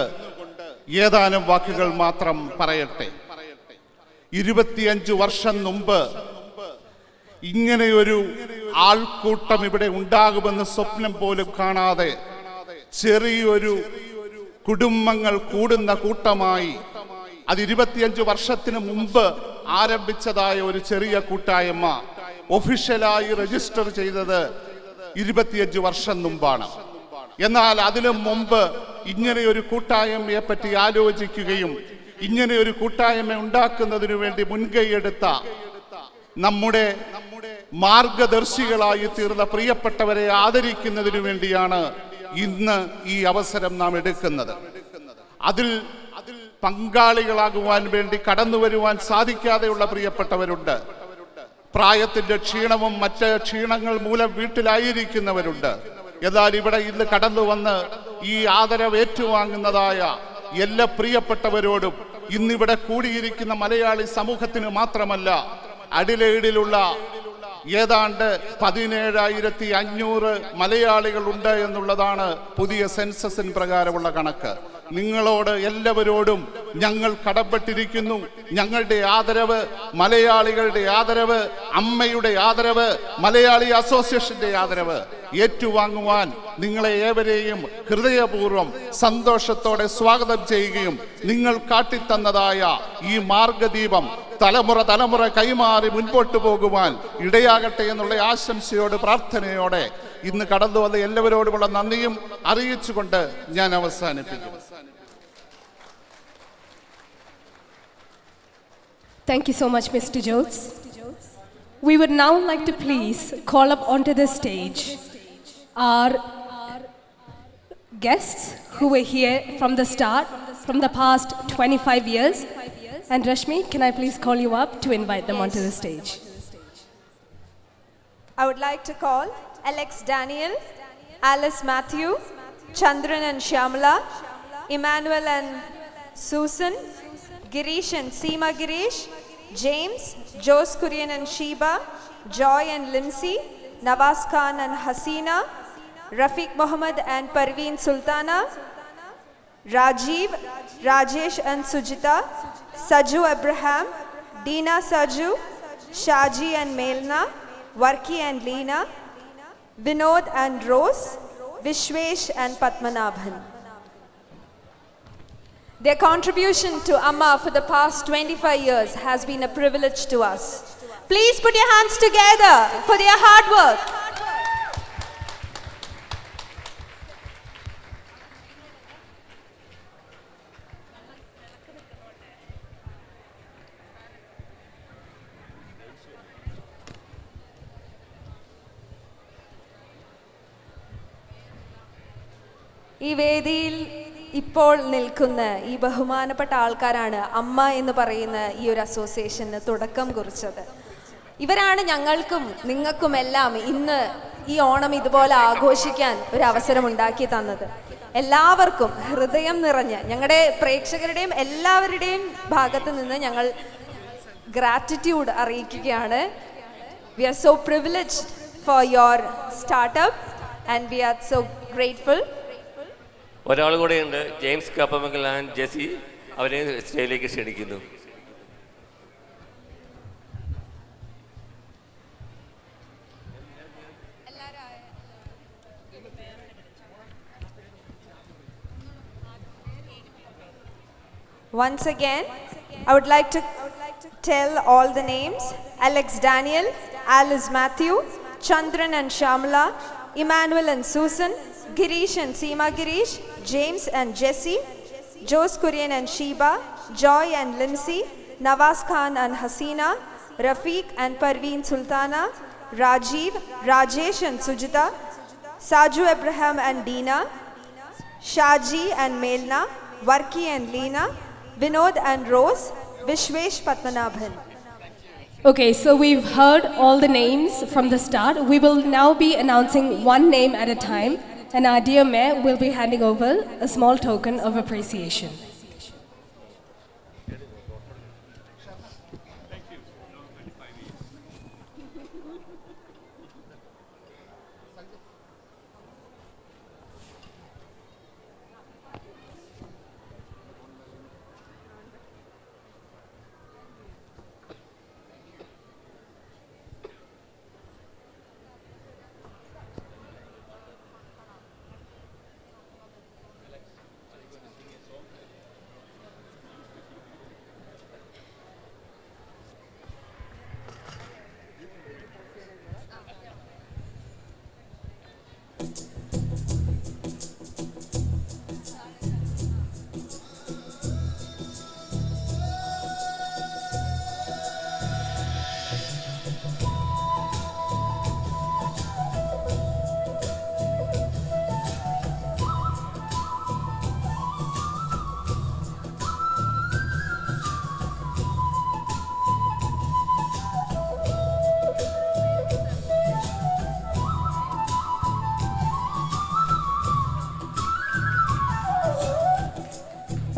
ഏതാനും വാക്കുകൾ മാത്രം പറയട്ടെ. 25 വർഷം മുമ്പ് ഇങ്ങനെയൊരു ആൾക്കൂട്ടം ഇവിടെ ഉണ്ടാകുമെന്ന് സ്വപ്നം പോലും കാണാതെ ചെറിയൊരു കുടുംബങ്ങൾ കൂടുന്ന കൂട്ടമായി അത് 25 വർഷത്തിന് മുമ്പ് ആരംഭിച്ചതായ ഒരു ചെറിയ കൂട്ടായ്മ ഒഫീഷ്യലായി രജിസ്റ്റർ ചെയ്തത് 25 വർഷം മുമ്പാണ്. എന്നാൽ അതിനു മുമ്പ് ഇങ്ങനെയൊരു കൂട്ടായ്മയെ പറ്റി ആലോചിക്കുകയും ഇങ്ങനെയൊരു കൂട്ടായ്മ ഉണ്ടാക്കുന്നതിനു വേണ്ടി മുൻകൈയെടുത്ത നമ്മുടെ മാർഗദർശികളായി തീർന്ന പ്രിയപ്പെട്ടവരെ ആദരിക്കുന്നതിനു വേണ്ടിയാണ് ഇന്ന് ഈ അവസരം നാം എടുക്കുന്നത്. അതിൽ പങ്കാളികളാകുവാൻ വേണ്ടി കടന്നു വരുവാൻ സാധിക്കാതെയുള്ള പ്രിയപ്പെട്ടവരുണ്ട്. പ്രായത്തിന്റെ ക്ഷീണവും മറ്റ് ക്ഷീണങ്ങൾ മൂലം വീട്ടിലായിരിക്കുന്നവരുണ്ട്. എന്നാൽ ഇവിടെ ഇന്ന് കടന്നു വന്ന് ഈ ആദരവ് ഏറ്റുവാങ്ങുന്നതായ എല്ലാ പ്രിയപ്പെട്ടവരോടും ഇന്നിവിടെ കൂടിയിരിക്കുന്ന മലയാളി സമൂഹത്തിന് മാത്രമല്ല, അഡിലെയ്ഡിലുള്ള ഏതാണ്ട് 17,500 മലയാളികളുണ്ട് എന്നുള്ളതാണ് പുതിയ സെൻസസിന് പ്രകാരമുള്ള കണക്ക്. നിങ്ങളോട് എല്ലാവരോടും ഞങ്ങൾ കടപ്പെട്ടിരിക്കുന്നു. ഞങ്ങളുടെ ആദരവ്, മലയാളികളുടെ ആദരവ്, അമ്മയുടെ ആദരവ്, മലയാളി അസോസിയേഷന്റെ ആദരവ് ഏറ്റുവാങ്ങുവാൻ നിങ്ങളെ ഏവരെയും ഹൃദയപൂർവ്വം സന്തോഷത്തോടെ സ്വാഗതം ചെയ്യുകയും നിങ്ങൾ കാട്ടിത്തന്നതായ ഈ മാർഗദീപം തലമുറ കൈമാറി മുൻപോട്ട് പോകുവാൻ ഇടയാകട്ടെ എന്നുള്ള ആശംസയോട് പ്രാർത്ഥനയോടെ ഇന്ന് കടന്നു വന്ന എല്ലാവരോടുമുള്ള നന്ദിയും അറിയിച്ചുകൊണ്ട് ഞാൻ അവസാനിപ്പിക്കും. Thank you so much, Mr. Jones. We would now like to please call up onto the stage our guests who were here from the start, from the past 25 years. And Rashmi, can I please call you up to invite them onto the stage? I would like to call Alex Daniel, Alice Matthew, Chandran and Shyamala, Emmanuel and Susan, Girish and Seema Girish, James, Jose Kurian and Sheba, Joy and Limsey, Nawaz Khan and Hasina, Rafiq Mohammed and Parveen Sultana, Rajiv, Rajesh and Sujita, Saju Abraham, Deena Saju, Shaji and Melna, Varki and Leena, Vinod and Rose, Vishwesh and Padmanabhan. Their contribution to Amma for the past 25 years has been a privilege to us. Please put your hands together for their hard work. ഈ വേദിയിൽ ഇപ്പോൾ നിൽക്കുന്ന ഈ ബഹുമാനപ്പെട്ട ആൾക്കാരാണ് അമ്മ എന്ന് പറയുന്ന ഈ ഒരു അസോസിയേഷന് തുടക്കം കുറിച്ചത്. ഇവരാണ് ഞങ്ങൾക്കും നിങ്ങൾക്കുമെല്ലാം ഇന്ന് ഈ ഓണം ഇതുപോലെ ആഘോഷിക്കാൻ ഒരു അവസരം ഉണ്ടാക്കി തന്നത്. എല്ലാവർക്കും ഹൃദയം നിറഞ്ഞ് ഞങ്ങളുടെ പ്രേക്ഷകരുടെയും എല്ലാവരുടെയും ഭാഗത്ത് നിന്ന് ഞങ്ങൾ ഗ്രാറ്റിറ്റ്യൂഡ് അറിയിക്കുകയാണ്. We are so privileged for your startup and we are so grateful. ഒരാൾ കൂടെയുണ്ട്, ജെയിംസ് കാപ്പമംഗൽ ആൻഡ് ജെസി, അവരെ സ്റ്റേജിലേക്ക് ക്ഷണിക്കുന്നു. Once again, I would like to tell all the names: Alex Daniel, Alice Matthew, Chandran and Shyamala, Emmanuel and Susan, Girish and Seema Girish, James and Jesse, Jose Kurian and Sheba, Joy and Lindsay, Nawaz Khan and Hasina, Rafiq and Parveen Sultana, Rajiv, Rajesh and Sujita, Saju Abraham and Dina, Shaji and Melna, Varki and Leena, Vinod and Rose, Vishwesh Patmanabhan. Okay, so we've heard all the names from the start. We will now be announcing one name at a time, and our dear Mayor will be handing over a small token of appreciation.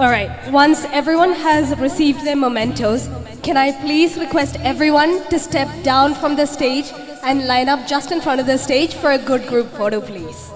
All right, once everyone has received their mementos, can I please request everyone to step down from the stage and line up just in front of the stage for a good group photo, please.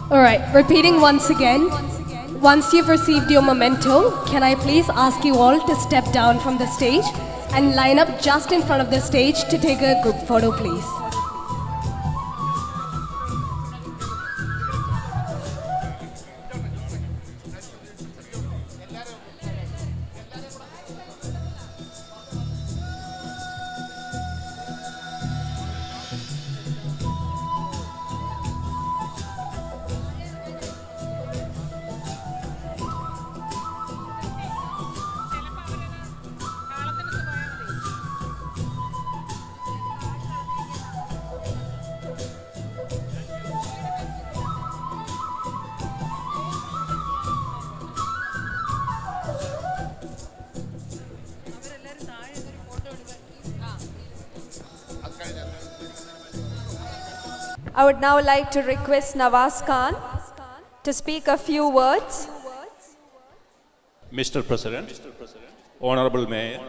All right, repeating once again. Once you've received your memento, can I please ask you all to step down from the stage and line up just in front of the stage to take a group photo, please. I would now like to request Nawaz Khan to speak a few words. Mr. President, Honorable Mayor,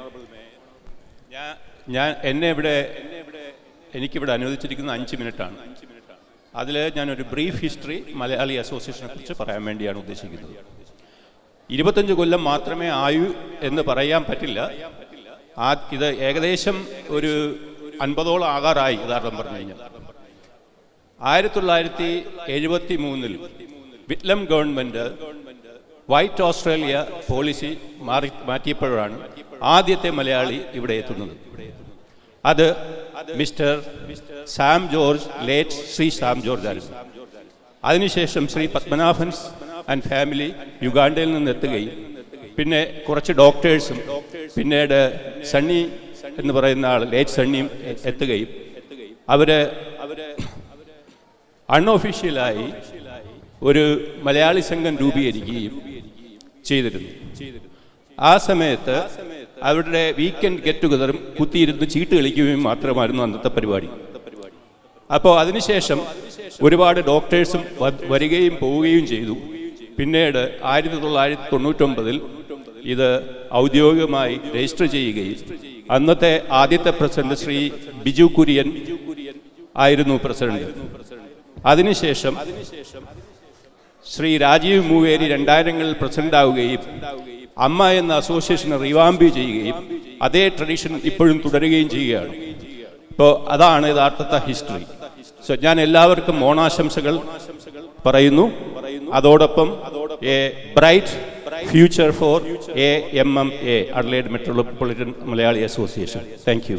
എനിക്കിവിടെ അനുവദിച്ചിരിക്കുന്ന 5 മിനിറ്റാണ്. അതിൽ ഞാനൊരു brief history Malayali അസോസിയേഷനെ കുറിച്ച് പറയാൻ വേണ്ടിയാണ് ഉദ്ദേശിക്കുന്നത്. 25 കൊല്ലം മാത്രമേ ആയു എന്ന് പറയാൻ പറ്റില്ല. ഇത് ഏകദേശം ഒരു 50ഓളം ആകാറായി യഥാർത്ഥം പറഞ്ഞു കഴിഞ്ഞാൽ. 1973 വിറ്റ്ലം ഗവൺമെൻറ് വൈറ്റ് ഓസ്ട്രേലിയ പോളിസി മാറ്റിയപ്പോഴാണ് ആദ്യത്തെ മലയാളി ഇവിടെ എത്തുന്നത്. അത് mister Sam George, late Shri Sam George ആയിരുന്നു. അതിനുശേഷം ശ്രീ പത്മനാഭൻസ് ആൻഡ് ഫാമിലി യുഗാണ്ടയിൽ നിന്ന് എത്തുകയും പിന്നെ കുറച്ച് ഡോക്ടേഴ്സും പിന്നീട് സണ്ണി എന്ന് പറയുന്ന ആൾ ലേറ്റ് സണ്ണിയും എത്തുകയും അവർ അൺഒഫീഷ്യലായി ഒരു മലയാളി സംഘം രൂപീകരിക്കുകയും ചെയ്തിരുന്നു. ആ സമയത്ത് അവരുടെ വീക്കെൻഡ് ഗെറ്റ് ടുഗദറും കുത്തിയിരുന്ന് ചീട്ട് കളിക്കുകയും മാത്രമായിരുന്നു അന്നത്തെ പരിപാടി. അപ്പോൾ അതിനുശേഷം ഒരുപാട് ഡോക്ടേഴ്സും വരികയും പോവുകയും ചെയ്തു. പിന്നീട് 1999 ഇത് ഔദ്യോഗികമായി രജിസ്റ്റർ ചെയ്യുകയും അന്നത്തെ ആദ്യത്തെ പ്രസിഡന്റ് ശ്രീ ബിജു കുര്യൻ ആയിരുന്നു പ്രസിഡന്റ്. അതിനുശേഷം ശ്രീ രാജീവ് മൂവേരി 2000-ൽ പ്രസിഡന്റ് ആവുകയും അമ്മ എന്ന അസോസിയേഷൻ റിവാമ്പ് ചെയ്യുകയും അതേ ട്രഡീഷൻ ഇപ്പോഴും തുടരുകയും ചെയ്യുകയാണ്. ഇപ്പോൾ അതാണ് യഥാർത്ഥത്തെ ഹിസ്റ്ററി. സോ ഞാൻ എല്ലാവർക്കും ഓണാശംസകൾ പറയുന്നു. അതോടൊപ്പം A bright future four AMMA, Adelaide metropolitan Malayali association. Thank you.